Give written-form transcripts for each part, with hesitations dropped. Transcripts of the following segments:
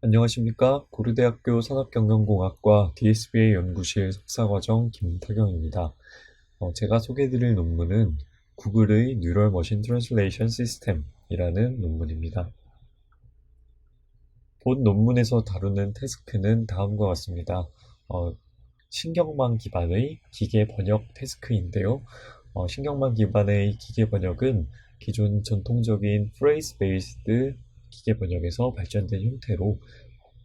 안녕하십니까? 고려대학교 산업경영공학과 DSBA 연구실 석사과정 김태경입니다. 제가 소개해드릴 논문은 구글의 뉴럴 머신 트랜슬레이션 시스템이라는 논문입니다. 본 논문에서 다루는 태스크는 다음과 같습니다. 신경망 기반의 기계 번역 태스크인데요. 신경망 기반의 기계 번역은 기존 전통적인 phrase based 기계 번역에서 발전된 형태로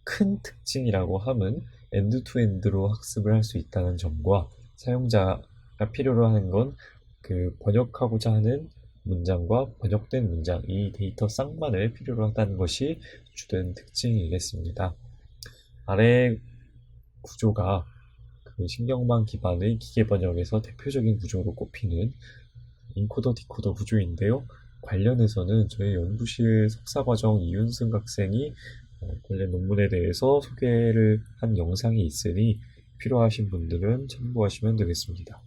큰 특징이라고 함은 엔드-투-엔드로 학습을 할 수 있다는 점과 사용자가 필요로 하는 건 그 번역하고자 하는 문장과 번역된 문장, 이 데이터 쌍만을 필요로 하다는 것이 주된 특징이겠습니다. 아래 구조가 그 신경망 기반의 기계 번역에서 대표적인 구조로 꼽히는 인코더 디코더 구조인데요. 관련해서는 저희 연구실 석사과정 이윤승 학생이 관련 논문에 대해서 소개를 한 영상이 있으니 필요하신 분들은 참고하시면 되겠습니다.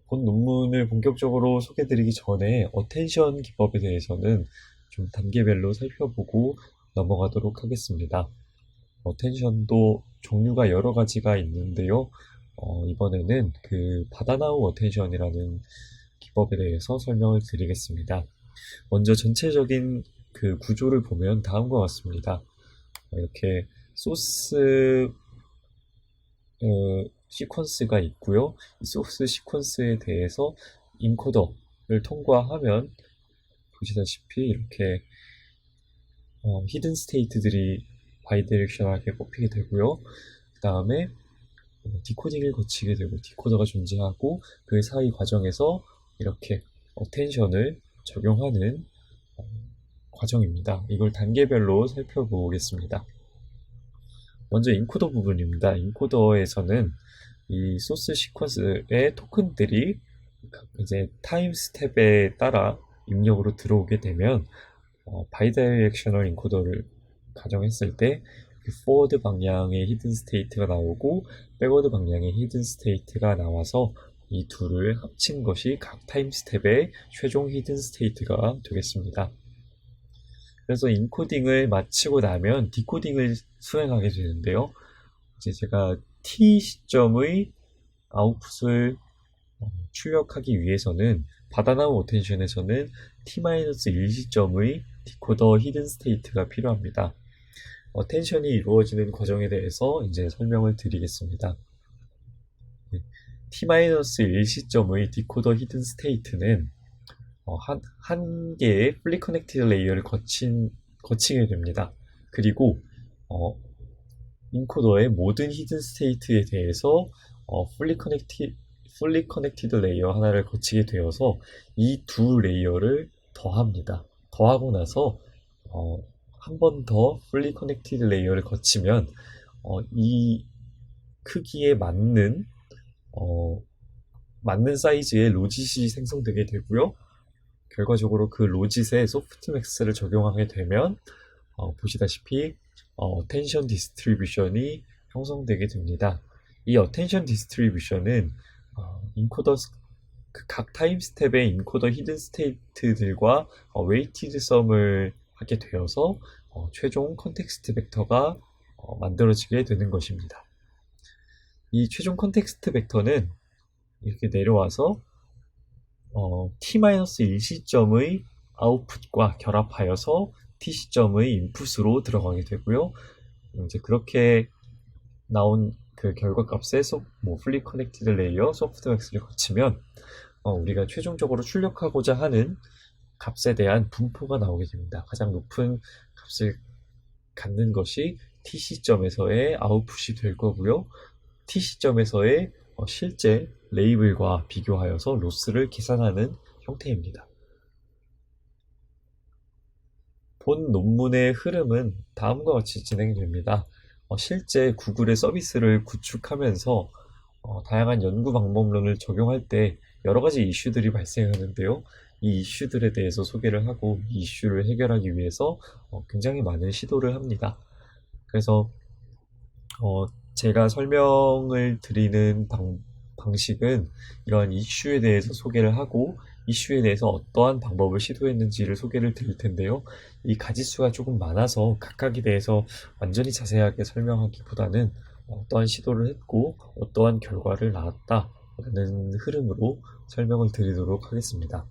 본 논문을 본격적으로 소개드리기 전에 어텐션 기법에 대해서는 좀 단계별로 살펴보고 넘어가도록 하겠습니다. 어텐션도 종류가 여러 가지가 있는데요. 이번에는 그 바다나우 어텐션이라는 기법에 대해서 설명을 드리겠습니다. 먼저 전체적인 그 구조를 보면 다음과 같습니다. 이렇게 소스 시퀀스가 있고요. 이 소스 시퀀스에 대해서 인코더를 통과하면 보시다시피 이렇게 히든 스테이트들이 바이디렉셔널하게 뽑히게 되고요. 그 다음에 디코딩을 거치게 되고 디코더가 존재하고 그 사이 과정에서 이렇게 어텐션을 적용하는 과정입니다. 이걸 단계별로 살펴보겠습니다. 먼저 인코더 부분입니다. 인코더에서는 이 소스 시퀀스의 토큰들이 이제 타임 스텝에 따라 입력으로 들어오게 되면 바이다이렉셔널 인코더를 가정했을 때 포워드 방향의 히든 스테이트가 나오고 백워드 방향의 히든 스테이트가 나와서 이 둘을 합친 것이 각 타임 스텝의 최종 히든 스테이트가 되겠습니다. 그래서 인코딩을 마치고 나면 디코딩을 수행하게 되는데요. 이제 제가 t 시점의 아웃풋을 출력하기 위해서는 바다나우 어텐션에서는 t-1 시점의 디코더 히든 스테이트가 필요합니다. 어텐션이 이루어지는 과정에 대해서 이제 설명을 드리겠습니다. t-1 시점의 디코더 히든 스테이트는 한 개의 플리 커넥티드 레이어를 거치게 됩니다. 그리고 인코더의 모든 히든 스테이트에 대해서 풀리 커넥티드 레이어 하나를 거치게 되어서 이 두 레이어를 더합니다. 더하고 나서 한 번 더 풀리 커넥티드 레이어를 거치면 이 크기에 맞는 사이즈의 로짓이 생성되게 되고요. 결과적으로 그 로짓에 소프트맥스를 적용하게 되면 보시다시피 어텐션 디스트리뷰션이 형성되게 됩니다. 이 어텐션 디스트리뷰션은 인코더 각 타임 스텝의 인코더 히든 스테이트들과 웨이티드 썸을 하게 되어서 최종 컨텍스트 벡터가 만들어지게 되는 것입니다. 이 최종 컨텍스트 벡터는 이렇게 내려와서 t-1 시점의 아웃풋과 결합하여서 t 시점의 인풋으로 들어가게 되고요. 이제 그렇게 나온 그 결과값의 풀리 커넥티드 레이어 소프트맥스를 거치면 우리가 최종적으로 출력하고자 하는 값에 대한 분포가 나오게 됩니다. 가장 높은 값을 갖는 것이 t 시점에서의 아웃풋이 될 거고요. t 시점에서의 실제 레이블과 비교하여서 로스를 계산하는 형태입니다. 본 논문의 흐름은 다음과 같이 진행됩니다. 실제 구글의 서비스를 구축하면서 다양한 연구 방법론을 적용할 때 여러 가지 이슈들이 발생하는데요. 이 이슈들에 대해서 소개를 하고 이 이슈를 해결하기 위해서 굉장히 많은 시도를 합니다. 그래서 제가 설명을 드리는 방식은 이러한 이슈에 대해서 소개를 하고 이슈에 대해서 어떠한 방법을 시도했는지를 소개를 드릴 텐데요. 이 가지수가 조금 많아서 각각에 대해서 완전히 자세하게 설명하기보다는 어떠한 시도를 했고 어떠한 결과를 낳았다라는 흐름으로 설명을 드리도록 하겠습니다.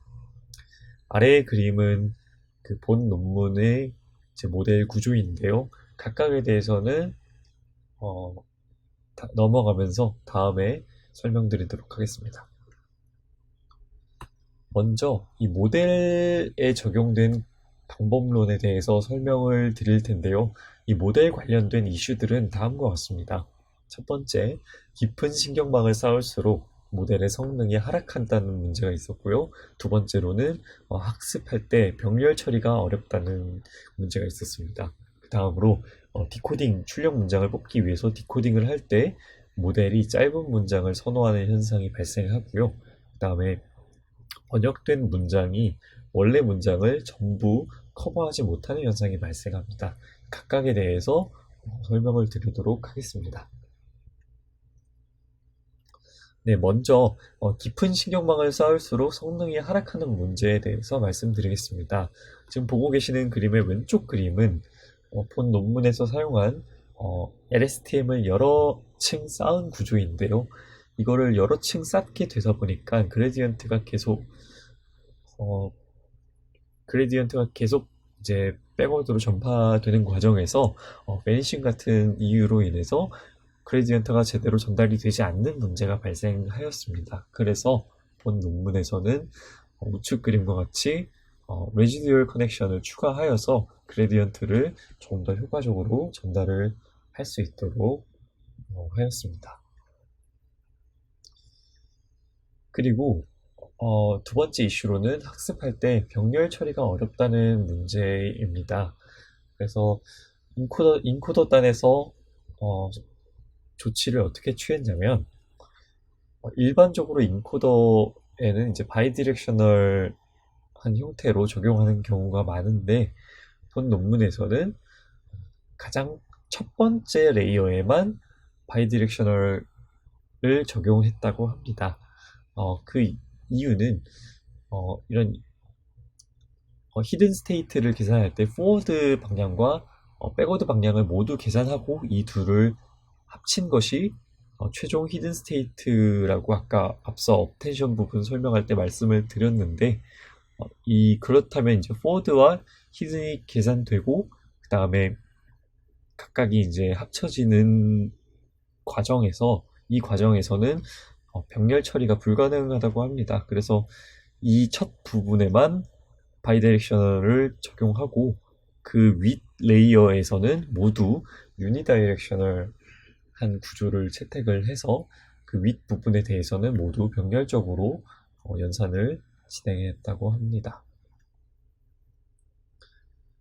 아래의 그림은 그 본 논문의 이제 모델 구조인데요. 각각에 대해서는 넘어가면서 다음에 설명드리도록 하겠습니다. 먼저 이 모델에 적용된 방법론에 대해서 설명을 드릴 텐데요. 이 모델 관련된 이슈들은 다음과 같습니다. 첫 번째, 깊은 신경망을 쌓을수록 모델의 성능이 하락한다는 문제가 있었고요. 두 번째로는 학습할 때 병렬 처리가 어렵다는 문제가 있었습니다. 그 다음으로 디코딩, 출력 문장을 뽑기 위해서 디코딩을 할 때 모델이 짧은 문장을 선호하는 현상이 발생하고요. 그 다음에 번역된 문장이 원래 문장을 전부 커버하지 못하는 현상이 발생합니다. 각각에 대해서 설명을 드리도록 하겠습니다. 네, 먼저 깊은 신경망을 쌓을수록 성능이 하락하는 문제에 대해서 말씀드리겠습니다. 지금 보고 계시는 그림의 왼쪽 그림은 본 논문에서 사용한 LSTM을 여러 층 쌓은 구조인데요. 이거를 여러 층 쌓게 되다 보니까 어, 그레디언트가 계속 이제 백워드로 전파되는 과정에서 베니싱 같은 이유로 인해서 그레디언트가 제대로 전달이 되지 않는 문제가 발생하였습니다. 그래서 본 논문에서는 우측 그림과 같이 레지듀얼 커넥션을 추가하여서 그레디언트를 좀 더 효과적으로 전달을 할 수 있도록 하였습니다. 그리고 두 번째 이슈로는 학습할 때 병렬 처리가 어렵다는 문제입니다. 그래서 인코더 단에서 조치를 어떻게 취했냐면 일반적으로 인코더에는 이제 바이디렉셔널한 형태로 적용하는 경우가 많은데 본 논문에서는 가장 첫 번째 레이어에만 바이디렉셔널을 적용했다고 합니다. 그 이유는 이런 히든 스테이트를 계산할 때 포워드 방향과 백워드 방향을 모두 계산하고 이 둘을 합친 것이 최종 히든 스테이트라고 아까 앞서 업텐션 부분 설명할 때 말씀을 드렸는데 그렇다면 이제 포워드와 히든이 계산되고 그 다음에 각각이 이제 합쳐지는 이 과정에서는 병렬 처리가 불가능하다고 합니다. 그래서 이 첫 부분에만 바이디렉셔널을 적용하고 그 윗 레이어에서는 모두 유니다이렉셔널 한 구조를 채택을 해서 그 윗 부분에 대해서는 모두 병렬적으로 연산을 진행했다고 합니다.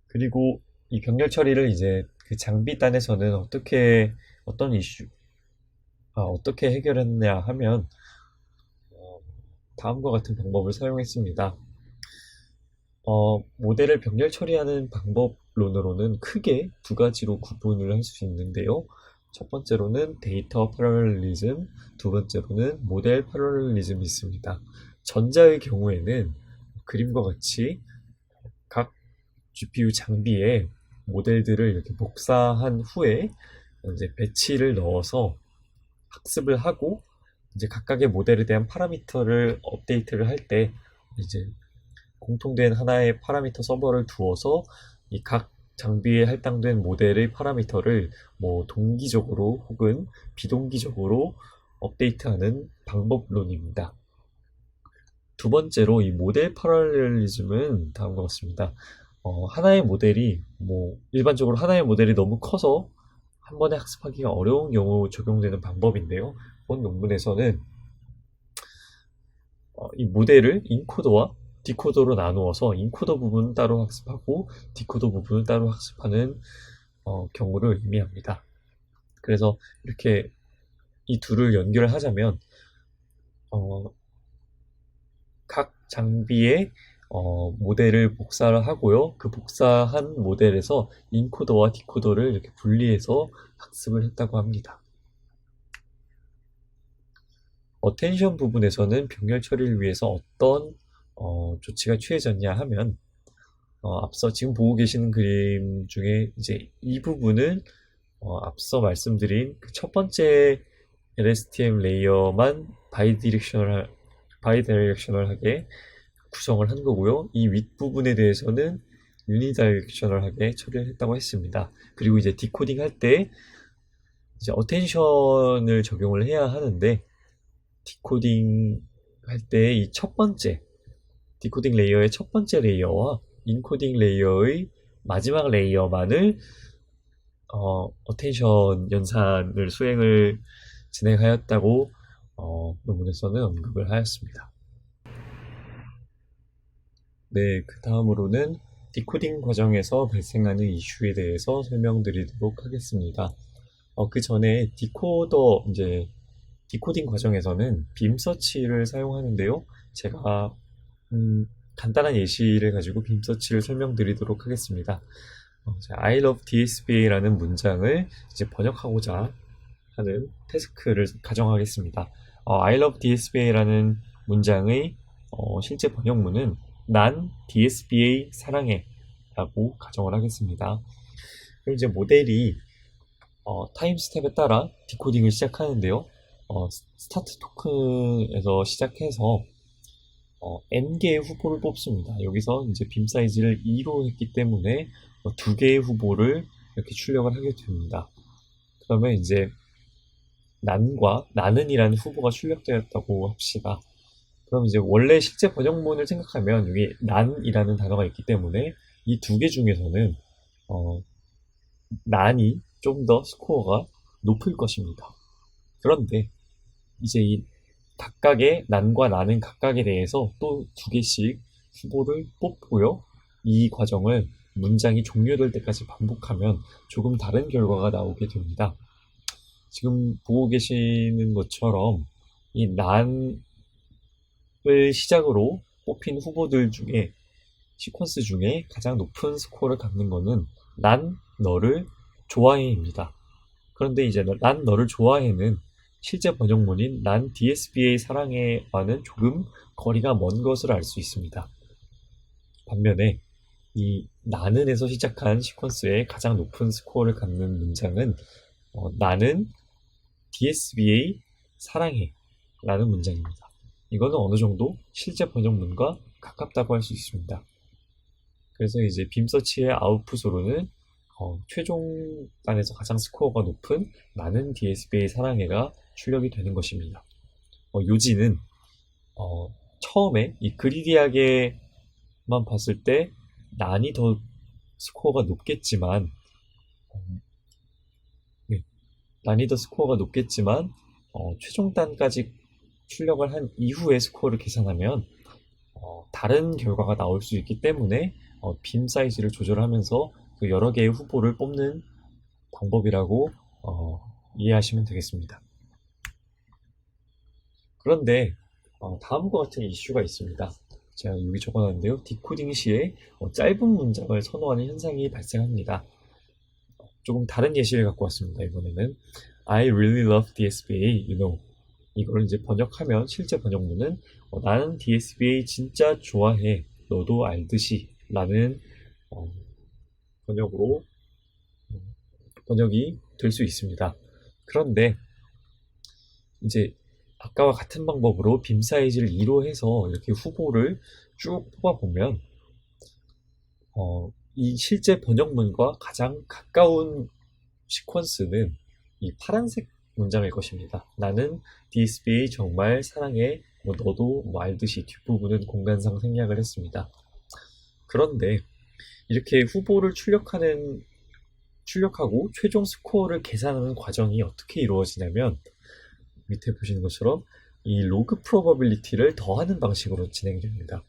그리고 이 병렬 처리를 이제 그 장비단에서는 어떻게 해결했냐 하면 다음과 같은 방법을 사용했습니다. 모델을 병렬 처리하는 방법론으로는 크게 두 가지로 구분을 할 수 있는데요. 첫 번째로는 데이터 패러렐리즘, 두 번째로는 모델 패러렐리즘이 있습니다. 전자의 경우에는 그림과 같이 각 GPU 장비에 모델들을 이렇게 복사한 후에 이제 배치를 넣어서 학습을 하고 이제 각각의 모델에 대한 파라미터를 업데이트를 할 때 이제 공통된 하나의 파라미터 서버를 두어서 이 각 장비에 할당된 모델의 파라미터를 뭐 동기적으로 혹은 비동기적으로 업데이트하는 방법론입니다. 두 번째로 이 모델 패러렐리즘은 다음과 같습니다. 일반적으로 하나의 모델이 너무 커서 한 번에 학습하기가 어려운 경우 적용되는 방법인데요. 본 논문에서는 이 모델을 인코더와 디코더로 나누어서 인코더 부분은 따로 학습하고 디코더 부분을 따로 학습하는 경우를 의미합니다. 그래서 이렇게 이 둘을 연결하자면 각 장비에 모델을 복사를 하고요. 그 복사한 모델에서 인코더와 디코더를 이렇게 분리해서 학습을 했다고 합니다. 어텐션 부분에서는 병렬 처리를 위해서 어떤 조치가 취해졌냐 하면 앞서 지금 보고 계시는 그림 중에 이제 이 부분을 앞서 말씀드린 그 첫 번째 LSTM 레이어만 바이디렉셔널하게 구성을 한 거고요. 이 윗부분에 대해서는 유니다이렉셔널하게 처리를 했다고 했습니다. 그리고 이제 디코딩 할 때 이제 어텐션을 적용을 해야 하는데, 디코딩 할 때 이 첫 번째 디코딩 레이어의 첫 번째 레이어와 인코딩 레이어의 마지막 레이어만을 어텐션 연산을 수행을 진행하였다고 논문에서는 언급을 하였습니다. 네, 그 다음으로는 디코딩 과정에서 발생하는 이슈에 대해서 설명드리도록 하겠습니다. 그 전에 디코딩 과정에서는 빔 서치를 사용하는데요. 제가 간단한 예시를 가지고 빔 서치를 설명드리도록 하겠습니다. I love DSBA라는 문장을 이제 번역하고자 하는 태스크를 가정하겠습니다. I love DSBA라는 문장의 실제 번역문은 난 DSBA 사랑해 라고 가정을 하겠습니다. 그럼 이제 모델이 타임 스텝에 따라 디코딩을 시작하는데요. 스타트 토큰에서 시작해서 n개의 후보를 뽑습니다. 여기서 이제 빔 사이즈를 2로 했기 때문에 2개의 후보를 이렇게 출력을 하게 됩니다. 그러면 이제 나는이라는 후보가 출력되었다고 합시다. 그럼 이제 원래 실제 번역문을 생각하면 여기 난이라는 단어가 있기 때문에 이 2개 중에서는 난이 좀 더 스코어가 높을 것입니다. 그런데 이제 이 각각의 난과 나는 각각에 대해서 또 2개씩 후보를 뽑고요. 이 과정을 문장이 종료될 때까지 반복하면 조금 다른 결과가 나오게 됩니다. 지금 보고 계시는 것처럼 이 난을 시작으로 뽑힌 후보들 중에 시퀀스 중에 가장 높은 스코어를 갖는 거는 난 너를 좋아해입니다. 그런데 이제 난 너를 좋아해는 실제 번역문인 난 DSBA 사랑해와는 조금 거리가 먼 것을 알 수 있습니다. 반면에 이 나는에서 시작한 시퀀스의 가장 높은 스코어를 갖는 문장은 나는 DSBA 사랑해 라는 문장입니다. 이거는 어느 정도 실제 번역문과 가깝다고 할 수 있습니다. 그래서 이제 빔서치의 아웃풋으로는 최종단에서 가장 스코어가 높은 나는 DSBA 사랑해가 출력이 되는 것입니다. 요지는 처음에 이 그리디하게만 봤을 때 난이 더 스코어가 높겠지만 난이 더 스코어가 높겠지만 최종단까지 출력을 한 이후의 스코어를 계산하면 다른 결과가 나올 수 있기 때문에 빔 사이즈를 조절하면서 그 여러 개의 후보를 뽑는 방법이라고 이해하시면 되겠습니다. 그런데 다음과 같은 이슈가 있습니다. 제가 여기 적어놨는데요. 디코딩 시에 짧은 문장을 선호하는 현상이 발생합니다. 조금 다른 예시를 갖고 왔습니다. 이번에는 I really love DSBA, you know. 이걸 이제 번역하면 실제 번역문은 나는 DSBA 진짜 좋아해, 너도 알듯이 라는 번역이 될 수 있습니다. 그런데 이제 아까와 같은 방법으로 빔 사이즈를 2로 해서 이렇게 후보를 쭉 뽑아보면 이 실제 번역문과 가장 가까운 시퀀스는 이 파란색 문장일 것입니다. 나는 DSBA 정말 사랑해, 너도 알듯이 뒷부분은 공간상 생략을 했습니다. 그런데 이렇게 후보를 출력하고 최종 스코어를 계산하는 과정이 어떻게 이루어지냐면 밑에 보시는 것처럼 이 로그 프로버빌리티를 더하는 방식으로 진행됩니다.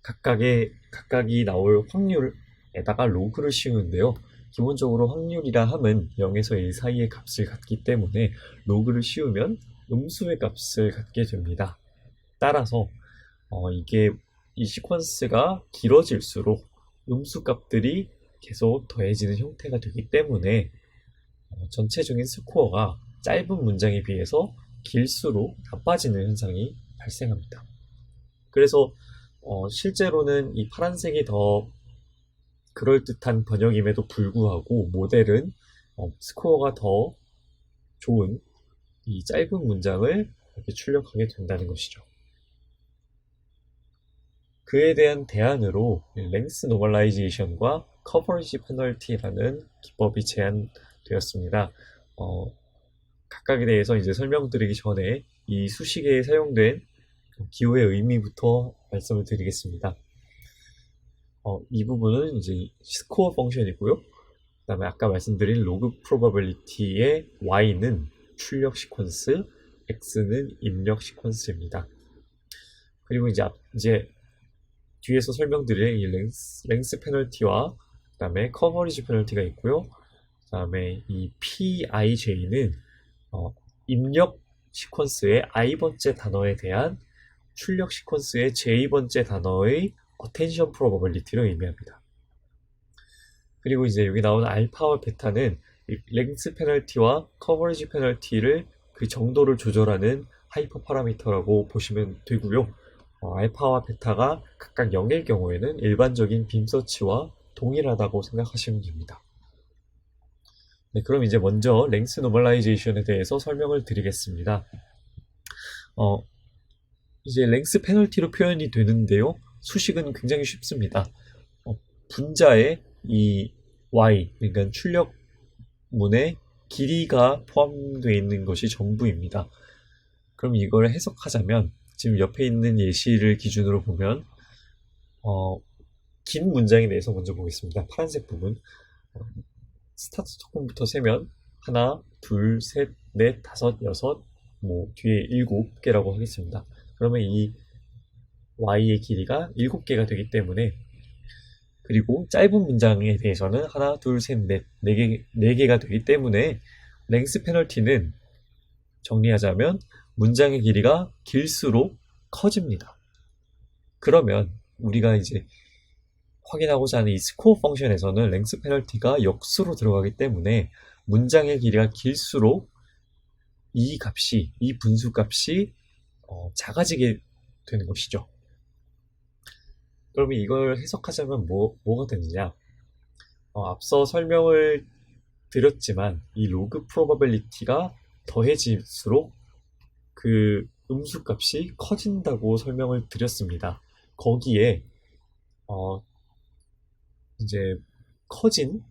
각각이 나올 확률에다가 로그를 씌우는데요. 기본적으로 확률이라 함은 0에서 1 사이의 값을 갖기 때문에 로그를 씌우면 음수의 값을 갖게 됩니다. 따라서 이 시퀀스가 길어질수록 음수 값들이 계속 더해지는 형태가 되기 때문에 전체적인 스코어가 짧은 문장에 비해서 길수록 나빠지는 현상이 발생합니다. 그래서 실제로는 이 파란색이 더 그럴듯한 번역임에도 불구하고 모델은 스코어가 더 좋은 이 짧은 문장을 이렇게 출력하게 된다는 것이죠. 그에 대한 대안으로 랭스 노멀라이제이션과 커버리지 페널티라는 기법이 제안되었습니다. 각각에 대해서 이제 설명드리기 전에 이 수식에 사용된 기호의 의미부터 말씀을 드리겠습니다. 이 부분은 이제 스코어 펑션이고요. 그 다음에 아까 말씀드린 로그 프로바빌리티의 y는 출력 시퀀스, x는 입력 시퀀스입니다. 그리고 이제 뒤에서 설명드릴 이 랭스 페널티와 그 다음에 커버리지 페널티가 있고요. 그 다음에 이 PIJ는 입력 시퀀스의 i번째 단어에 대한 출력 시퀀스의 j번째 단어의 attention probability를 의미합니다. 그리고 이제 여기 나오는 알파와 베타는 랭스 페널티와 커버리지 페널티를 그 정도를 조절하는 하이퍼 파라미터라고 보시면 되고요. 알파와 베타가 각각 0일 경우에는 일반적인 빔서치와 동일하다고 생각하시면 됩니다. 네, 그럼 이제 먼저 랭스 노멀라이제이션에 대해서 설명을 드리겠습니다. 이제 랭스 페널티로 표현이 되는데요. 수식은 굉장히 쉽습니다. 분자에 이 y, 그러니까 출력문의 길이가 포함되어 있는 것이 전부입니다. 그럼 이걸 해석하자면 지금 옆에 있는 예시를 기준으로 보면 긴 문장에 대해서 먼저 보겠습니다. 파란색 부분. 스타트 조건부터 세면 하나, 둘, 셋, 넷, 다섯, 여섯, 뒤에 7개라고 하겠습니다. 그러면 이 y의 길이가 7개가 되기 때문에, 그리고 짧은 문장에 대해서는 하나, 둘, 셋, 넷, 4개가 되기 때문에 랭스 페널티는 정리하자면 문장의 길이가 길수록 커집니다. 그러면 우리가 이제 확인하고자 하는 이 스코어 펑션에서는 랭스 페널티가 역수로 들어가기 때문에 문장의 길이가 길수록 이 분수 값이 작아지게 되는 것이죠. 그러면 이걸 해석하자면 뭐가 되느냐? 앞서 설명을 드렸지만 이 로그 프로바빌리티가 더해질수록 그 음수 값이 커진다고 설명을 드렸습니다. 거기에 이제 커진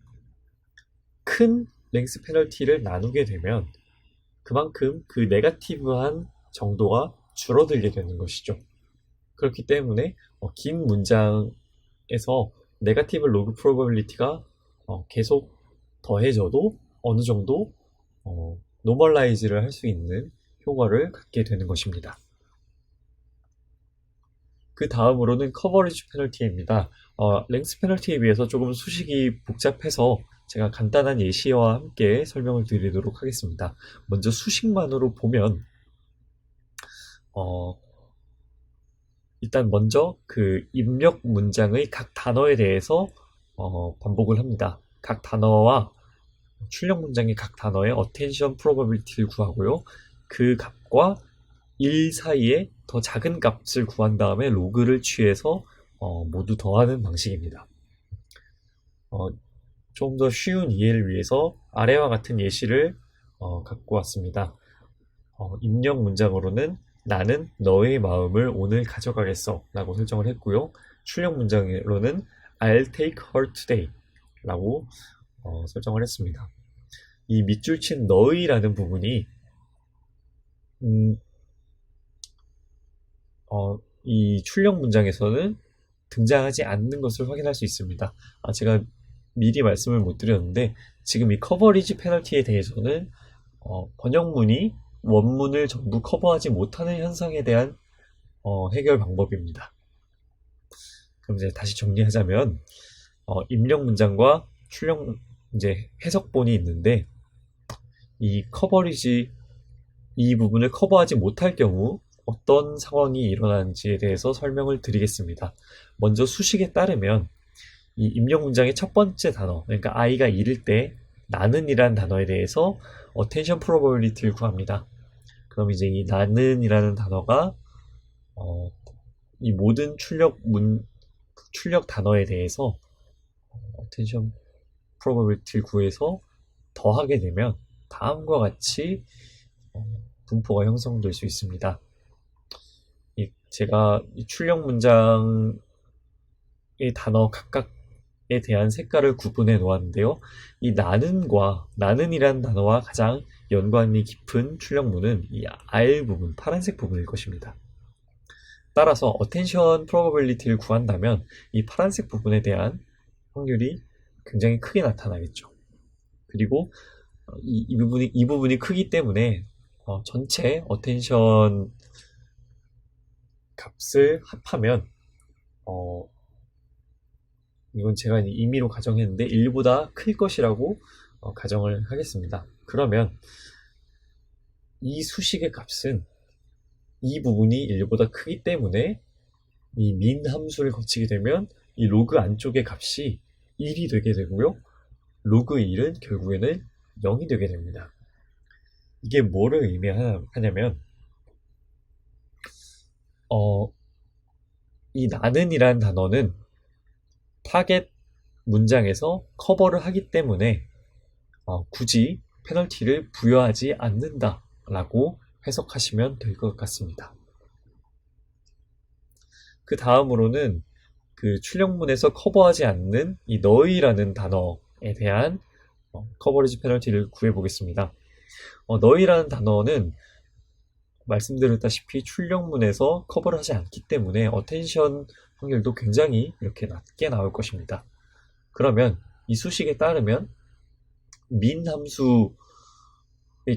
큰 랭스 페널티를 나누게 되면 그만큼 그 네거티브한 정도가 줄어들게 되는 것이죠. 그렇기 때문에 긴 문장에서 네거티브 로그 프로바빌리티가 계속 더해져도 어느 정도 노멀라이즈를 할 수 있는 효과를 갖게 되는 것입니다. 그 다음으로는 커버리지 페널티입니다. 랭스 페널티에 비해서 조금 수식이 복잡해서 제가 간단한 예시와 함께 설명을 드리도록 하겠습니다. 먼저 수식만으로 보면 일단 먼저 그 입력 문장의 각 단어에 대해서 반복을 합니다. 각 단어와 출력 문장의 각 단어의 attention probability를 구하고요. 그 값과 1 사이에 더 작은 값을 구한 다음에 로그를 취해서 모두 더하는 방식입니다. 좀 더 쉬운 이해를 위해서 아래와 같은 예시를 갖고 왔습니다. 입력 문장으로는 나는 너의 마음을 오늘 가져가겠어 라고 설정을 했고요. 출력 문장으로는 I'll take her today 라고 설정을 했습니다. 이 밑줄 친 너의라는 부분이 이 출력 문장에서는 등장하지 않는 것을 확인할 수 있습니다. 제가 미리 말씀을 못 드렸는데 지금 이 커버리지 페널티에 대해서는 번역문이 원문을 전부 커버하지 못하는 현상에 대한 해결 방법입니다. 그럼 이제 다시 정리하자면 입력 문장과 출력 이제 해석본이 있는데 이 커버리지 이 부분을 커버하지 못할 경우 어떤 상황이 일어나는지에 대해서 설명을 드리겠습니다. 먼저 수식에 따르면 이 입력 문장의 첫 번째 단어, 그러니까 i가 1일 때 나는 이라는 단어에 대해서 attention probability를 구합니다. 그럼 이제 이 나는 이라는 단어가 이 모든 출력 단어에 대해서 attention probability를 구해서 더하게 되면 다음과 같이 분포가 형성될 수 있습니다. 제가 이 출력 문장의 단어 각각에 대한 색깔을 구분해 놓았는데요. 이 나는이라는 단어와 가장 연관이 깊은 출력문은 이 R 부분, 파란색 부분일 것입니다. 따라서 attention probability를 구한다면 이 파란색 부분에 대한 확률이 굉장히 크게 나타나겠죠. 그리고 이 부분이 크기 때문에 전체 attention 값을 합하면 이건 제가 임의로 가정했는데 1보다 클 것이라고 가정을 하겠습니다. 그러면 이 수식의 값은 이 부분이 1보다 크기 때문에 이 min 함수를 거치게 되면 이 로그 안쪽의 값이 1이 되게 되고요. 로그 1은 결국에는 0이 되게 됩니다. 이게 뭐를 의미하냐면 이 나는이라는 단어는 타겟 문장에서 커버를 하기 때문에 굳이 페널티를 부여하지 않는다 라고 해석하시면 될 것 같습니다. 그 다음으로는 그 출력문에서 커버하지 않는 이 너희라는 단어에 대한 커버리지 페널티를 구해보겠습니다. 너희라는 단어는 말씀드렸다시피 출력문에서 커버를 하지 않기 때문에 어텐션 확률도 굉장히 이렇게 낮게 나올 것입니다. 그러면 이 수식에 따르면 min 함수의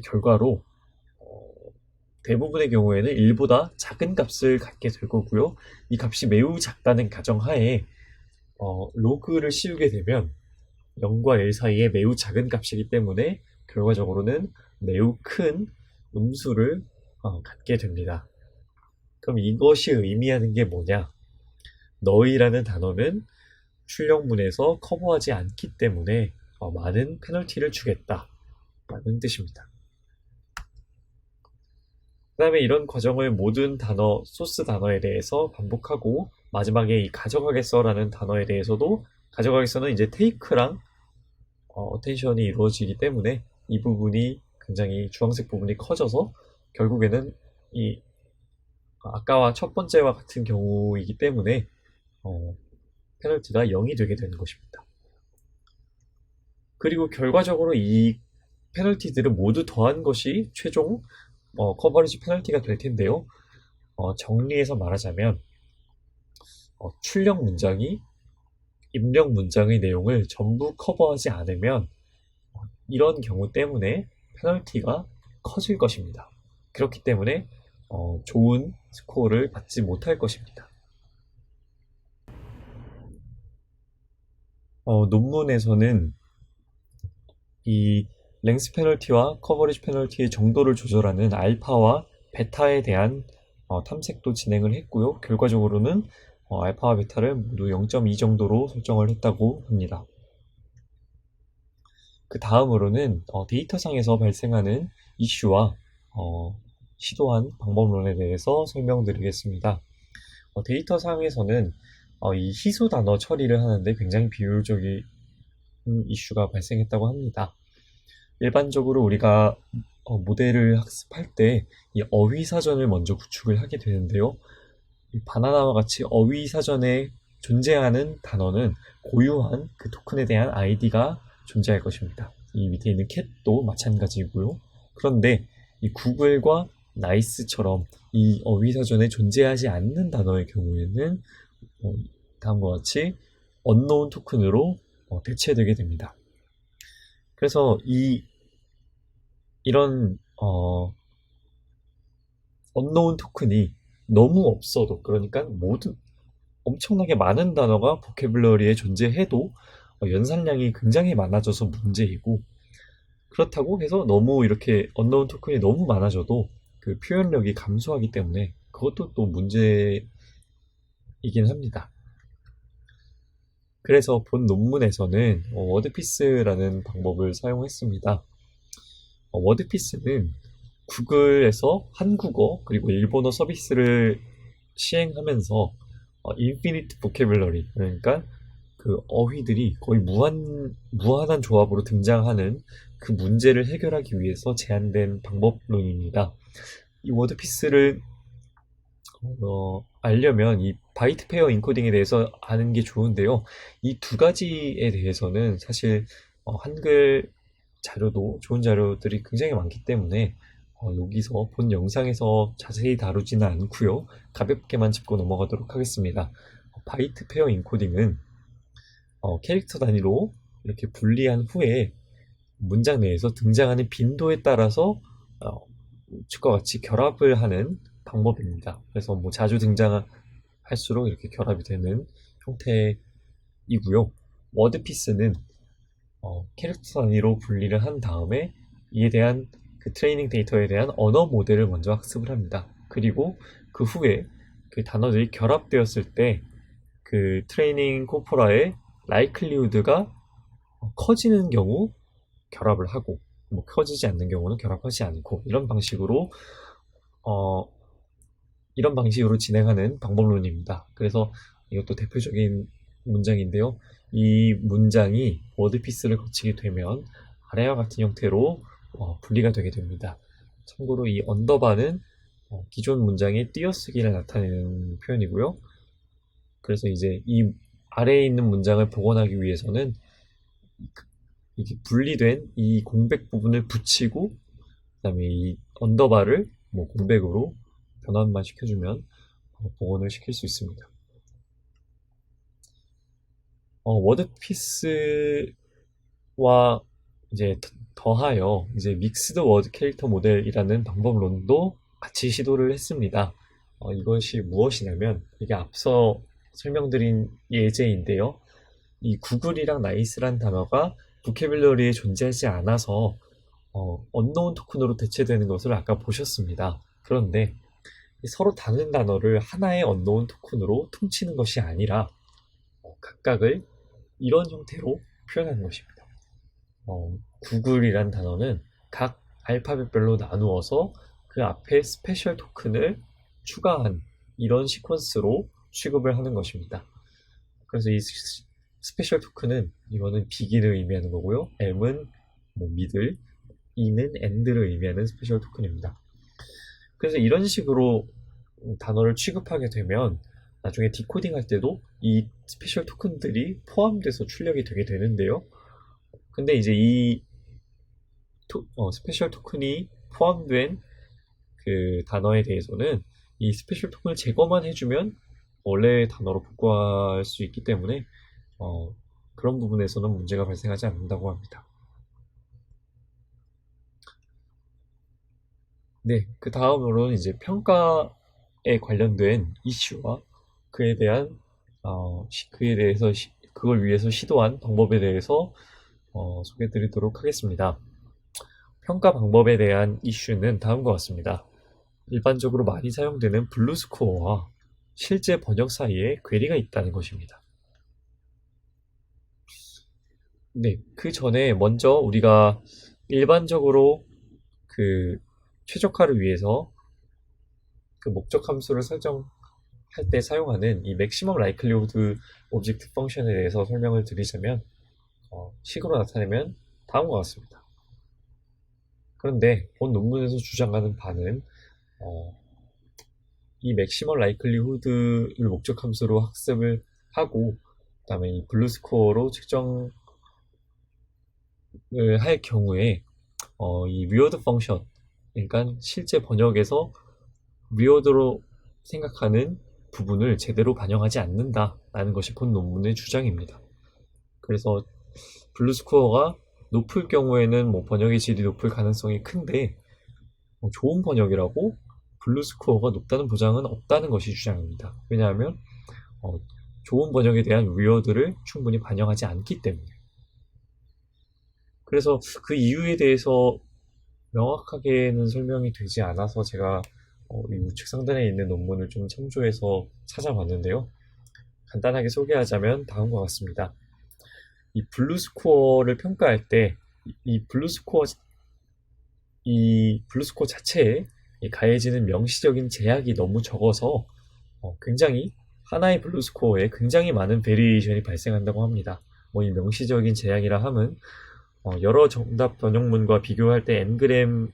결과로 대부분의 경우에는 1보다 작은 값을 갖게 될 거고요. 이 값이 매우 작다는 가정하에 로그를 씌우게 되면 0과 1 사이에 매우 작은 값이기 때문에 결과적으로는 매우 큰 음수를 갖게 됩니다. 그럼 이것이 의미하는 게 뭐냐? 너희라는 단어는 출력문에서 커버하지 않기 때문에 많은 페널티를 주겠다 라는 뜻입니다. 그 다음에 이런 과정을 모든 단어, 소스 단어에 대해서 반복하고 마지막에 이 가져가겠어 라는 단어에 대해서도 가져가겠어는 이제 take랑 attention이 이루어지기 때문에 이 부분이 굉장히 주황색 부분이 커져서 결국에는 이 아까와 첫 번째와 같은 경우이기 때문에 페널티가 0이 되게 되는 것입니다. 그리고 결과적으로 이 페널티들을 모두 더한 것이 최종 커버리지 페널티가 될 텐데요. 정리해서 말하자면 출력 문장이 입력 문장의 내용을 전부 커버하지 않으면 이런 경우 때문에 페널티가 커질 것입니다. 그렇기 때문에 좋은 스코어를 받지 못할 것입니다. 논문에서는 이 랭스 페널티와 커버리지 페널티의 정도를 조절하는 알파와 베타에 대한 탐색도 진행을 했고요. 결과적으로는 알파와 베타를 모두 0.2 정도로 설정을 했다고 합니다. 그 다음으로는 데이터상에서 발생하는 이슈와 시도한 방법론에 대해서 설명드리겠습니다. 데이터상에서는 이 희소 단어 처리를 하는데 굉장히 비효율적인 이슈가 발생했다고 합니다. 일반적으로 우리가 모델을 학습할 때 이 어휘 사전을 먼저 구축을 하게 되는데요. 이 바나나와 같이 어휘 사전에 존재하는 단어는 고유한 그 토큰에 대한 아이디가 존재할 것입니다. 이 밑에 있는 캣도 마찬가지고요. 그런데 이 구글과 나이스처럼 이 어휘 사전에 존재하지 않는 단어의 경우에는 다음과 같이 unknown 토큰으로 대체되게 됩니다. 그래서 이런 unknown 토큰이 너무 없어도, 그러니까 모든 엄청나게 많은 단어가 보캐블러리에 존재해도 연산량이 굉장히 많아져서 문제이고, 그렇다고 해서 너무 이렇게 unknown 토큰이 너무 많아져도 그 표현력이 감소하기 때문에 그것도 또 문제이긴 합니다. 그래서 본 논문에서는 워드피스라는 방법을 사용했습니다. 워드피스는 구글에서 한국어 그리고 일본어 서비스를 시행하면서 인피니트 보캐블러리, 그러니까 그 어휘들이 거의 무한한 조합으로 등장하는 그 문제를 해결하기 위해서 제안된 방법론입니다. 이 워드피스를 알려면 이 바이트 페어 인코딩에 대해서 아는 게 좋은데요. 이 두 가지에 대해서는 사실 한글 자료도 좋은 자료들이 굉장히 많기 때문에 여기서 본 영상에서 자세히 다루지는 않고요. 가볍게만 짚고 넘어가도록 하겠습니다. 바이트 페어 인코딩은 캐릭터 단위로 이렇게 분리한 후에 문장 내에서 등장하는 빈도에 따라서 측과 같이 결합을 하는 방법입니다. 그래서 뭐 자주 등장할수록 이렇게 결합이 되는 형태이고요. 워드피스는 캐릭터 단위로 분리를 한 다음에 이에 대한 그 트레이닝 데이터에 대한 언어 모델을 먼저 학습을 합니다. 그리고 그 후에 그 단어들이 결합되었을 때 그 트레이닝 코포라의 라이클리우드가 커지는 경우 결합을 하고 뭐 커지지 않는 경우는 결합하지 않고 어, 이런 방식으로 진행하는 방법론입니다. 그래서 이것도 대표적인 문장인데요. 이 문장이 워드피스를 거치게 되면 아래와 같은 형태로 분리가 되게 됩니다. 참고로 이 언더바는 기존 문장의 띄어쓰기를 나타내는 표현이고요. 그래서 이제 이 아래에 있는 문장을 복원하기 위해서는 이게 분리된 이 공백 부분을 붙이고 그다음에 이 언더바를 뭐 공백으로 변환만 시켜주면 복원을 시킬 수 있습니다. 워드피스와 이제 더하여 이제 믹스드 워드 캐릭터 모델이라는 방법론도 같이 시도를 했습니다. 이것이 무엇이냐면 이게 앞서 설명드린 예제인데요. 이 구글이랑 나이스란 단어가 보캐블러리에 존재하지 않아서 언노운 토큰으로 대체되는 것을 아까 보셨습니다. 그런데 서로 다른 단어를 하나의 언노운 토큰으로 퉁치는 것이 아니라 각각을 이런 형태로 표현하는 것입니다. 구글이란 단어는 각 알파벳별로 나누어서 그 앞에 스페셜 토큰을 추가한 이런 시퀀스로 취급을 하는 것입니다. 그래서 이 스페셜 토큰은 이거는 비기를 의미하는 거고요. M은 뭐 미들, E는 end를 의미하는 스페셜 토큰입니다. 그래서 이런 식으로 단어를 취급하게 되면 나중에 디코딩 할 때도 이 스페셜 토큰들이 포함돼서 출력이 되게 되는데요. 근데 이제 이 스페셜 토큰이 포함된 그 단어에 대해서는 이 스페셜 토큰을 제거만 해주면 원래 단어로 복구할 수 있기 때문에 그런 부분에서는 문제가 발생하지 않는다고 합니다. 네, 그 다음으로는 이제 평가에 관련된 이슈와 그에 대한 그걸 위해서 시도한 방법에 대해서 소개해드리도록 하겠습니다. 평가 방법에 대한 이슈는 다음과 같습니다. 일반적으로 많이 사용되는 블루스코어와 실제 번역 사이에 괴리가 있다는 것입니다. 네, 그 전에 먼저 우리가 일반적으로 그 최적화를 위해서 그 목적 함수를 설정할 때 사용하는 이 맥시멈 라이클리후드 오브젝트 펑션에 대해서 설명을 드리자면 식으로 나타내면 다음과 같습니다. 그런데 본 논문에서 주장하는 바는 이 맥시멈 라이클리후드를 목적 함수로 학습을 하고 그다음에 이 블루 스코어로 측정을 할 경우에 이 위어드 펑션 그러니까 실제 번역에서 위어드로 생각하는 부분을 제대로 반영하지 않는다라는 것이 본 논문의 주장입니다. 그래서 블루 스코어가 높을 경우에는 뭐 번역의 질이 높을 가능성이 큰데 좋은 번역이라고 블루 스코어가 높다는 보장은 없다는 것이 주장입니다. 왜냐하면 좋은 번역에 대한 위어드를 충분히 반영하지 않기 때문에. 그래서 그 이유에 대해서 명확하게는 설명이 되지 않아서 제가 이 우측 상단에 있는 논문을 좀 참조해서 찾아봤는데요. 간단하게 소개하자면 다음과 같습니다. 이 블루 스코어를 평가할 때 이 블루 스코어 자체에 가해지는 명시적인 제약이 너무 적어서 굉장히 하나의 블루 스코어에 굉장히 많은 베리에이션이 발생한다고 합니다. 이 명시적인 제약이라 함은 여러 정답 번역문과 비교할 때 ng램을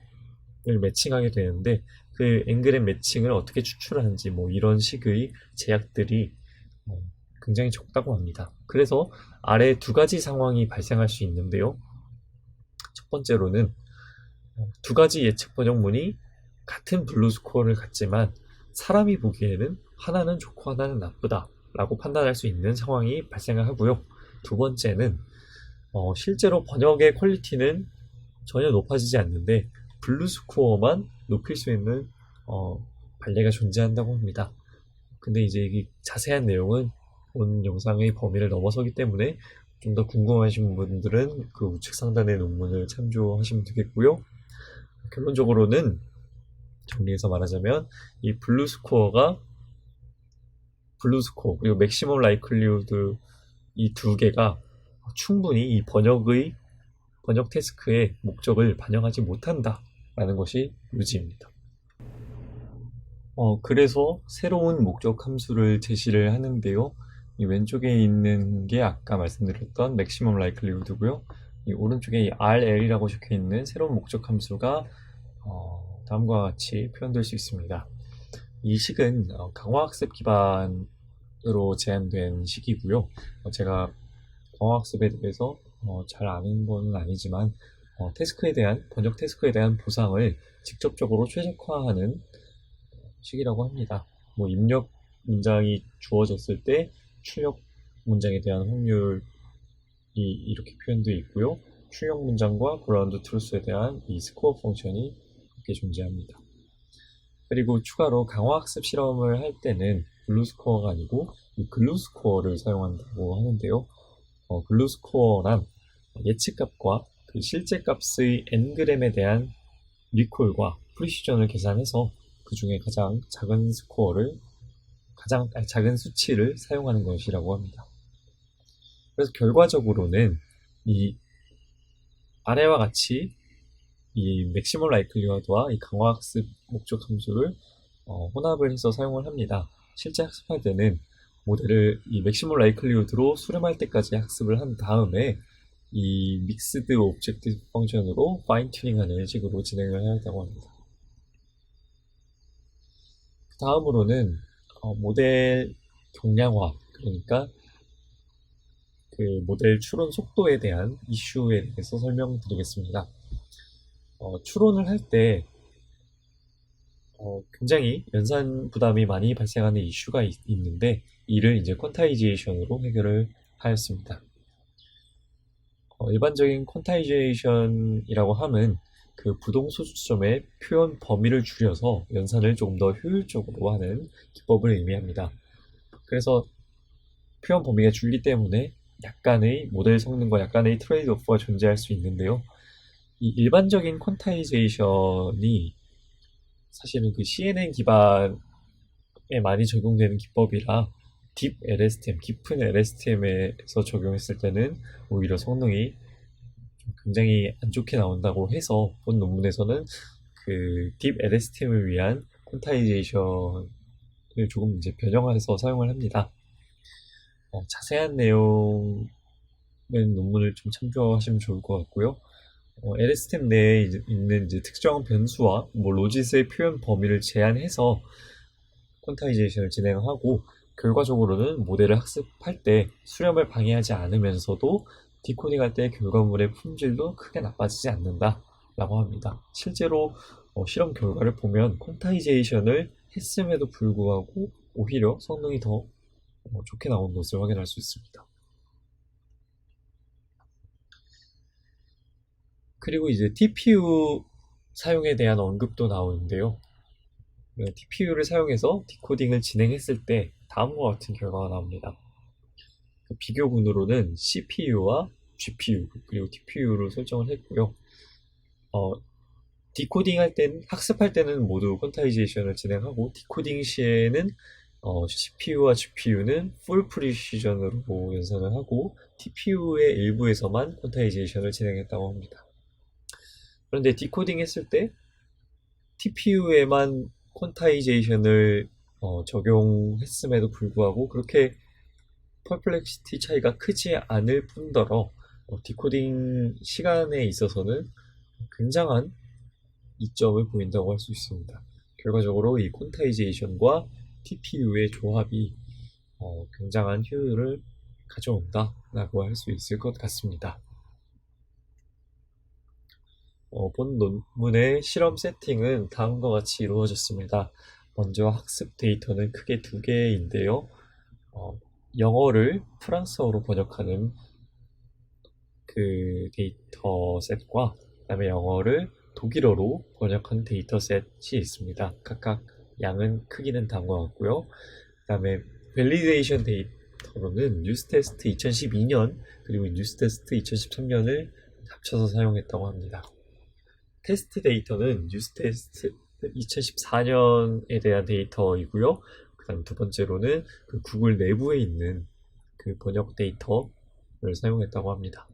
매칭하게 되는데 그 n그램 매칭을 어떻게 추출하는지 이런 식의 제약들이 어, 굉장히 적다고 합니다. 그래서 아래 두 가지 상황이 발생할 수 있는데요. 첫 번째로는 두 가지 예측 번역문이 같은 블루 스코어를 갖지만 사람이 보기에는 하나는 좋고 하나는 나쁘다 라고 판단할 수 있는 상황이 발생을 하고요. 두 번째는 실제로 번역의 퀄리티는 전혀 높아지지 않는데 블루 스코어만 높일 수 있는 판례가 존재한다고 합니다. 근데 이제 이 자세한 내용은 본 영상의 범위를 넘어서기 때문에 좀 더 궁금하신 분들은 그 우측 상단의 논문을 참조하시면 되겠고요. 결론적으로는 정리해서 말하자면 이 블루 스코어 그리고 맥시멈 라이클리후드 이 두 개가 충분히 이 번역 태스크의 목적을 반영하지 못한다라는 것이 요지입니다. 그래서 새로운 목적 함수를 제시를 하는데요. 이 왼쪽에 있는 게 아까 말씀드렸던 맥시멈 라이클리후드고요. 이 오른쪽에 이 RL이라고 적혀 있는 새로운 목적 함수가 다음과 같이 표현될 수 있습니다. 이 식은 강화학습 기반으로 제한된 식이고요. 제가 강화학습에 대해서 잘 아는 건 아니지만 번역 태스크에 대한 보상을 직접적으로 최적화하는 식이라고 합니다. 입력 문장이 주어졌을 때 출력 문장에 대한 확률이 이렇게 표현되어 있고요. 출력 문장과 그라운드 트루스에 대한 이 스코어 펑션이 이렇게 존재합니다. 그리고 추가로 강화학습 실험을 할 때는 블루 스코어가 아니고 이 글루 스코어를 사용한다고 하는데요. 글루 스코어란 예측값과 그 실제 값의 n그램에 대한 리콜과 프리시전을 계산해서 그 중에 가장 작은 작은 수치를 사용하는 것이라고 합니다. 그래서 결과적으로는 이 아래와 같이 이 맥시멀 라이클리허드와 이 강화학습 목적 함수를 혼합을 해서 사용을 합니다. 실제 학습할 때는 모델을 이 맥시멀 라이클리후드로 수렴할 때까지 학습을 한 다음에 이 믹스드 오브젝티브 펑션으로 파인 튜닝하는 식으로 진행을 해야 한다고 합니다. 다음으로는 모델 경량화, 그러니까 그 모델 추론 속도에 대한 이슈에 대해서 설명드리겠습니다. 추론을 할 때 굉장히 연산 부담이 많이 발생하는 이슈가 있는데 이를 이제 퀀타이제이션으로 해결을 하였습니다. 일반적인 퀀타이제이션이라고 함은 그 부동 소수점의 표현 범위를 줄여서 연산을 조금 더 효율적으로 하는 기법을 의미합니다. 그래서 표현 범위가 줄기 때문에 약간의 모델 성능과 약간의 트레이드오프가 존재할 수 있는데요. 이 일반적인 퀀타이제이션이 사실은 그 CNN 기반에 많이 적용되는 기법이라 딥 LSTM, 깊은 LSTM에서 적용했을 때는 오히려 성능이 굉장히 안 좋게 나온다고 해서 본 논문에서는 그 딥 LSTM을 위한 퀀타이제이션을 조금 이제 변형해서 사용을 합니다. 자세한 내용은 논문을 좀 참조하시면 좋을 것 같고요. LSTM 내에 있는 이제 특정한 변수와 로짓의 표현 범위를 제한해서 퀀타이제이션을 진행하고 결과적으로는 모델을 학습할 때 수렴을 방해하지 않으면서도 디코딩할 때 결과물의 품질도 크게 나빠지지 않는다 라고 합니다. 실제로 실험 결과를 보면 퀀타이제이션을 했음에도 불구하고 오히려 성능이 더 좋게 나온 것을 확인할 수 있습니다. 그리고 이제 TPU 사용에 대한 언급도 나오는데요. TPU를 사용해서 디코딩을 진행했을 때 다음과 같은 결과가 나옵니다. 비교군으로는 CPU와 GPU 그리고 TPU를 설정을 했고요. 학습할 때는 모두 퀀타이제이션을 진행하고 디코딩 시에는 CPU와 GPU는 풀 프리시전으로 연산을 하고 TPU의 일부에서만 퀀타이제이션을 진행했다고 합니다. 그런데 디코딩 했을 때 TPU에만 퀀타이제이션을 적용했음에도 불구하고 그렇게 퍼플렉시티 차이가 크지 않을 뿐더러 디코딩 시간에 있어서는 굉장한 이점을 보인다고 할 수 있습니다. 결과적으로 이 콘타이제이션과 TPU의 조합이 굉장한 효율을 가져온다라고 할 수 있을 것 같습니다. 본 논문의 실험 세팅은 다음과 같이 이루어졌습니다. 먼저 학습 데이터는 크게 두 개인데요. 영어를 프랑스어로 번역하는 그 데이터 셋과 그다음에 영어를 독일어로 번역한 데이터 셋이 있습니다. 각각 양은 크기는 다음과 같고요. 그다음에 밸리데이션 데이터로는 뉴스테스트 2012년 그리고 뉴스테스트 2013년을 합쳐서 사용했다고 합니다. 테스트 데이터는 뉴스테스트 2014년에 대한 데이터이고요. 그다음 두 번째로는 그 구글 내부에 있는 그 번역 데이터를 사용했다고 합니다.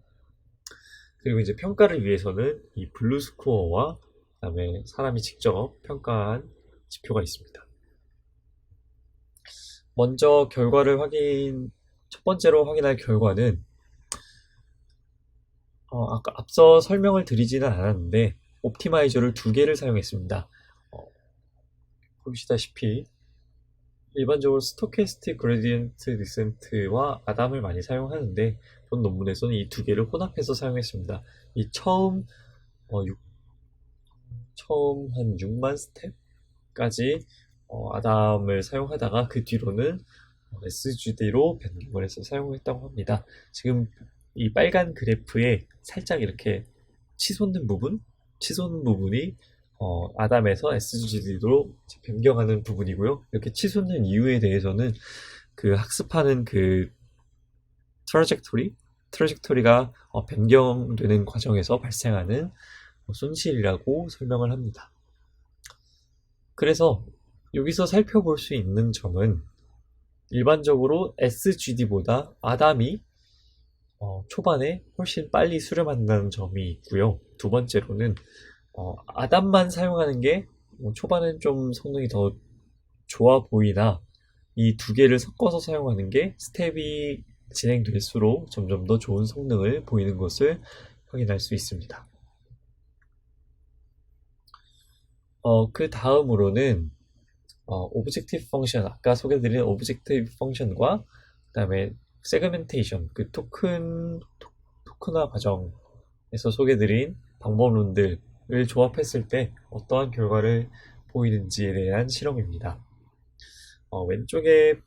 그리고 이제 평가를 위해서는 이 블루 스코어와 그다음에 사람이 직접 평가한 지표가 있습니다. 먼저 첫 번째로 확인할 결과는 아까 앞서 설명을 드리지는 않았는데 옵티마이저를 두 개를 사용했습니다. 보시다시피 일반적으로 스토캐스틱 그레디언트 디센트와 아담을 많이 사용하는데 본 논문에서는 이 두 개를 혼합해서 사용했습니다. 이 처음 한 6만 스텝까지 아담을 사용하다가 그 뒤로는 SGD로 변경을 해서 사용했다고 합니다. 지금 이 빨간 그래프에 살짝 이렇게 치솟는 부분이 아담에서 SGD로 변경하는 부분이고요. 이렇게 치솟는 이유에 대해서는 그 학습하는 그 트래젝토리가 변경되는 과정에서 발생하는 손실이라고 설명을 합니다. 그래서 여기서 살펴볼 수 있는 점은 일반적으로 SGD보다 아담이 초반에 훨씬 빨리 수렴한다는 점이 있고요. 두 번째로는 아담만 사용하는 게 초반엔 좀 성능이 더 좋아 보이나 이 두 개를 섞어서 사용하는 게 스텝이 진행될수록 점점 더 좋은 성능을 보이는 것을 확인할 수 있습니다. 그 다음으로는 오브젝티브 펑션, 아까 소개드린 오브젝티브 펑션과 그 다음에 세그멘테이션, 그 토큰화 과정에서 소개드린 방법론들을 조합했을 때 어떠한 결과를 보이는지에 대한 실험입니다. 왼쪽에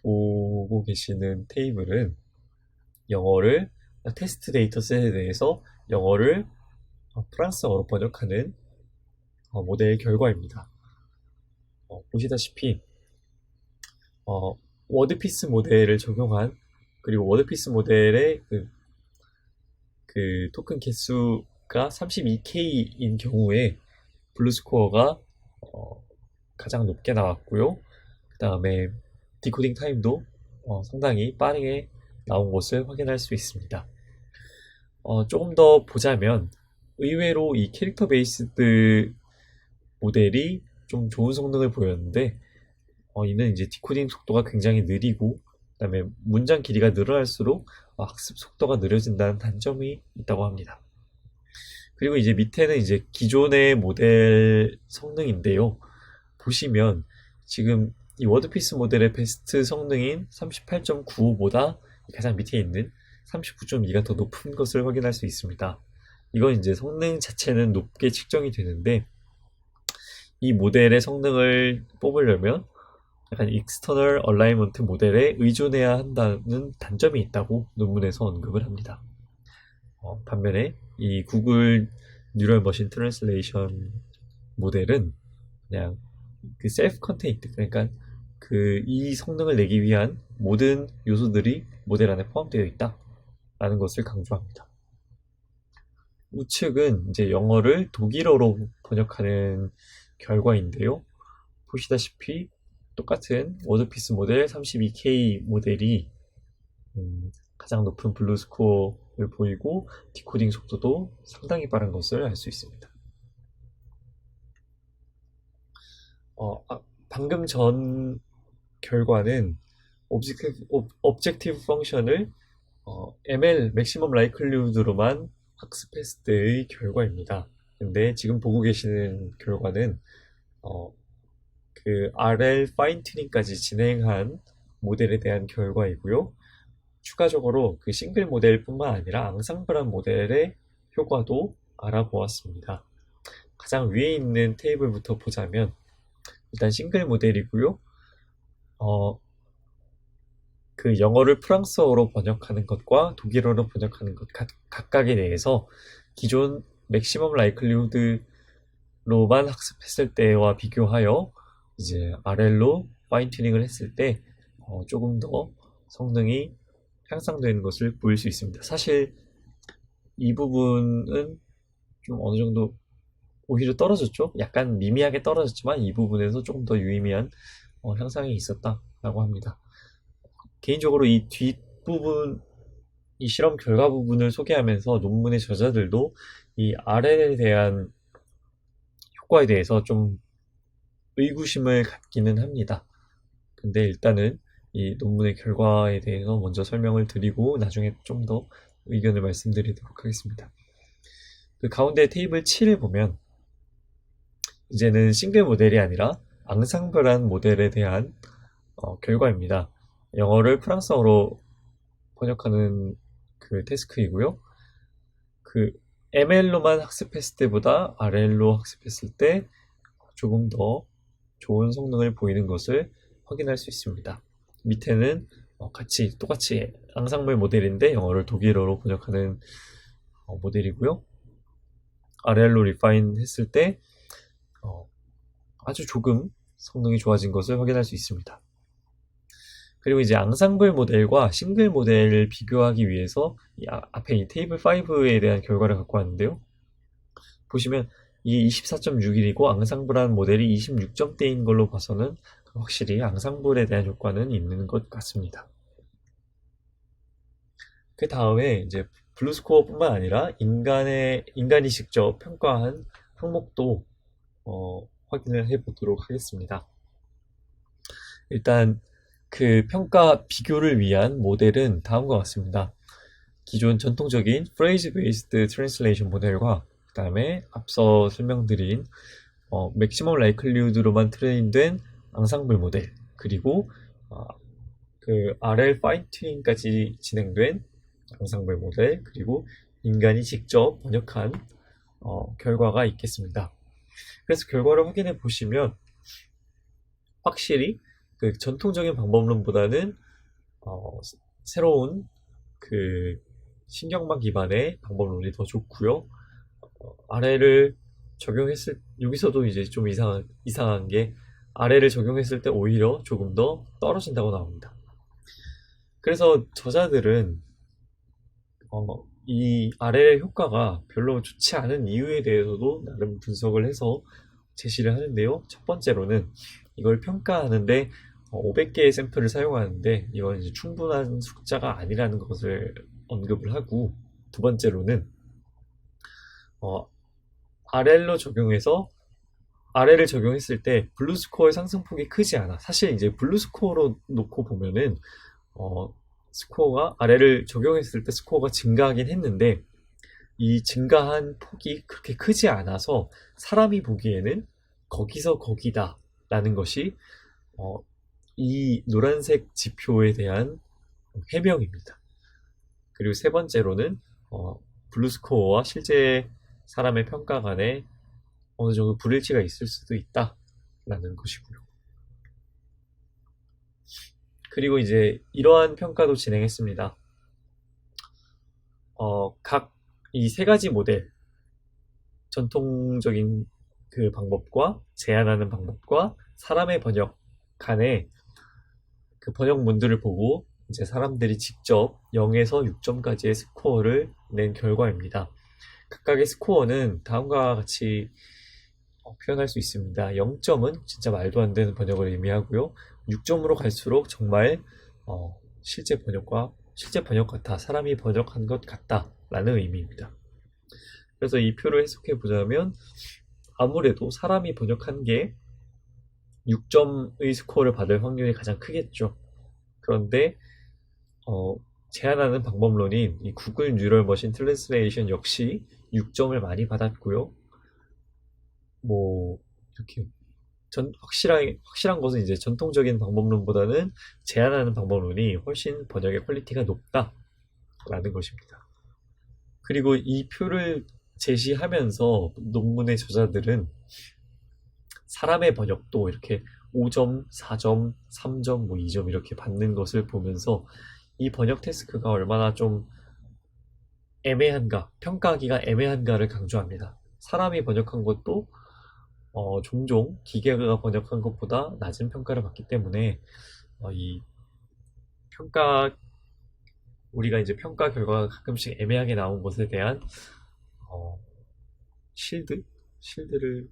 보고 계시는 테이블은 테스트 데이터셋에 대해서 영어를 프랑스어로 번역하는 모델 결과입니다. 보시다시피 워드피스 모델을 적용한 그리고 워드피스 모델의 그 토큰 개수가 32K인 경우에 블루스코어가 가장 높게 나왔고요. 그 다음에 디코딩 타임도 상당히 빠르게 나온 것을 확인할 수 있습니다. 조금 더 보자면 의외로 이 캐릭터 베이스드 모델이 좀 좋은 성능을 보였는데 이는 이제 디코딩 속도가 굉장히 느리고 그 다음에 문장 길이가 늘어날수록 학습 속도가 느려진다는 단점이 있다고 합니다. 그리고 이제 밑에는 이제 기존의 모델 성능인데요. 보시면 지금 이 워드피스 모델의 베스트 성능인 38.95보다 가장 밑에 있는 39.2가 더 높은 것을 확인할 수 있습니다. 이건 이제 성능 자체는 높게 측정이 되는데 이 모델의 성능을 뽑으려면 약간 익스터널 얼라이먼트 모델에 의존해야 한다는 단점이 있다고 논문에서 언급을 합니다. 반면에 이 구글 뉴럴 머신 트랜슬레이션 모델은 그냥 그 셀프 컨테인트, 그러니까 이 성능을 내기 위한 모든 요소들이 모델 안에 포함되어 있다라는 것을 강조합니다. 우측은 이제 영어를 독일어로 번역하는 결과인데요. 보시다시피 똑같은 워드피스 모델 32K 모델이 가장 높은 블루 스코어를 보이고 디코딩 속도도 상당히 빠른 것을 알 수 있습니다. 방금 전 결과는 objective function을 ML maximum likelihood로만 학습했을 때의 결과입니다. 근데 지금 보고 계시는 결과는 어, 그 RL 파인 튜닝까지 진행한 모델에 대한 결과이고요. 추가적으로 그 싱글 모델뿐만 아니라 앙상블한 모델의 효과도 알아보았습니다. 가장 위에 있는 테이블부터 보자면 일단 싱글 모델이고요. 그 영어를 프랑스어로 번역하는 것과 독일어로 번역하는 것 각각에 대해서 기존 맥시멈 라이클리후드로만 학습했을 때와 비교하여 이제 RL로 파인 튜닝을 했을 때 조금 더 성능이 향상되는 것을 보일 수 있습니다. 사실 이 부분은 좀 어느 정도 오히려 떨어졌죠. 약간 미미하게 떨어졌지만 이 부분에서 조금 더 유의미한 향상이 있었다라고 합니다. 개인적으로 이 뒷부분, 이 실험 결과 부분을 소개하면서 논문의 저자들도 이 RL에 대한 효과에 대해서 좀 의구심을 갖기는 합니다. 근데 일단은 이 논문의 결과에 대해서 먼저 설명을 드리고 나중에 좀 더 의견을 말씀드리도록 하겠습니다. 그 가운데 테이블 7을 보면 이제는 싱글 모델이 아니라 앙상블한 모델에 대한 결과입니다. 영어를 프랑스어로 번역하는 그 태스크이고요. 그 ML로만 학습했을 때보다 RL로 학습했을 때 조금 더 좋은 성능을 보이는 것을 확인할 수 있습니다. 밑에는 똑같이 앙상블 모델인데 영어를 독일어로 번역하는 모델이고요. RL로 리파인 했을 때 아주 조금 성능이 좋아진 것을 확인할 수 있습니다. 그리고 이제 앙상블 모델과 싱글 모델을 비교하기 위해서 앞에 이 테이블 5에 대한 결과를 갖고 왔는데요. 보시면 이게 24.61이고 앙상블한 모델이 26점대인 걸로 봐서는 확실히 앙상블에 대한 효과는 있는 것 같습니다. 그 다음에 이제 블루스코어뿐만 아니라 인간이 직접 평가한 항목도 확인을 해보도록 하겠습니다. 일단 그 평가 비교를 위한 모델은 다음과 같습니다. 기존 전통적인 Phrase Based Translation 모델과 그 다음에 앞서 설명드린 Maximum Likelihood로만 트레인된 앙상블 모델, 그리고 그 RL 파인 튜닝까지 진행된 앙상블 모델, 그리고 인간이 직접 번역한 결과가 있겠습니다. 그래서 결과를 확인해 보시면 확실히 그 전통적인 방법론보다는 새로운 그 신경망 기반의 방법론이 더 좋고요. RL을 적용했을 여기서도 이제 좀 이상한 게 RL을 적용했을 때 오히려 조금 더 떨어진다고 나옵니다. 그래서 저자들은 이 RL의 효과가 별로 좋지 않은 이유에 대해서도 나름 분석을 해서 제시를 하는데요. 첫 번째로는 이걸 평가하는데 500개의 샘플을 사용하는데 이건 이제 충분한 숫자가 아니라는 것을 언급을 하고, 두 번째로는 RL을 적용했을 때 블루스코어의 상승폭이 크지 않아. 사실 이제 블루스코어로 놓고 보면은 스코어가 RL을 적용했을 때 스코어가 증가하긴 했는데 이 증가한 폭이 그렇게 크지 않아서 사람이 보기에는 거기서 거기다 라는 것이 이 노란색 지표에 대한 해명입니다. 그리고 세 번째로는 블루스코어와 실제 사람의 평가 간에 어느 정도 불일치가 있을 수도 있다 라는 것이고요. 그리고 이제 이러한 평가도 진행했습니다. 각 이 세 가지 모델, 전통적인 그 방법과 제안하는 방법과 사람의 번역 간에 그 번역문들을 보고 이제 사람들이 직접 0에서 6점까지의 스코어를 낸 결과입니다. 각각의 스코어는 다음과 같이 표현할 수 있습니다. 0점은 진짜 말도 안 되는 번역을 의미하고요. 6점으로 갈수록 정말 실제 번역 같아, 사람이 번역한 것 같다 라는 의미입니다. 그래서 이 표를 해석해 보자면 아무래도 사람이 번역한 게 6점의 스코어를 받을 확률이 가장 크겠죠. 그런데 어, 제안하는 방법론인 이 구글 뉴럴 머신 트랜스레이션 역시 6점을 많이 받았고요. 뭐 이렇게 확실한 것은 이제 전통적인 방법론보다는 제안하는 방법론이 훨씬 번역의 퀄리티가 높다라는 것입니다. 그리고 이 표를 제시하면서 논문의 저자들은 사람의 번역도 이렇게 5점, 4점, 3점, 뭐 2점 이렇게 받는 것을 보면서 이 번역 태스크가 얼마나 좀 애매한가, 평가하기가 애매한가를 강조합니다. 사람이 번역한 것도 종종 기계가 번역한 것보다 낮은 평가를 받기 때문에 이 평가 우리가 이제 평가 결과가 가끔씩 애매하게 나온 것에 대한 어, 실드를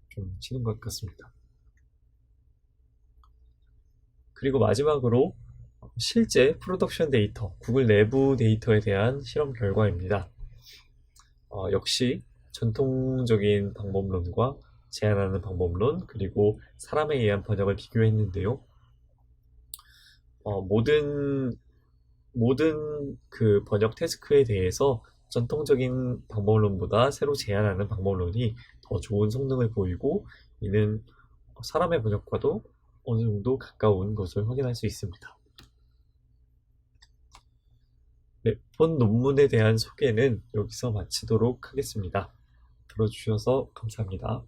좀 치는 것 같습니다. 그리고 마지막으로 실제 프로덕션 데이터, 구글 내부 데이터에 대한 실험 결과입니다. 역시 전통적인 방법론과 제안하는 방법론, 그리고 사람에 의한 번역을 비교했는데요. 모든 그 번역 태스크에 대해서 전통적인 방법론보다 새로 제안하는 방법론이 더 좋은 성능을 보이고, 이는 사람의 번역과도 어느 정도 가까운 것을 확인할 수 있습니다. 네, 본 논문에 대한 소개는 여기서 마치도록 하겠습니다. 들어주셔서 감사합니다.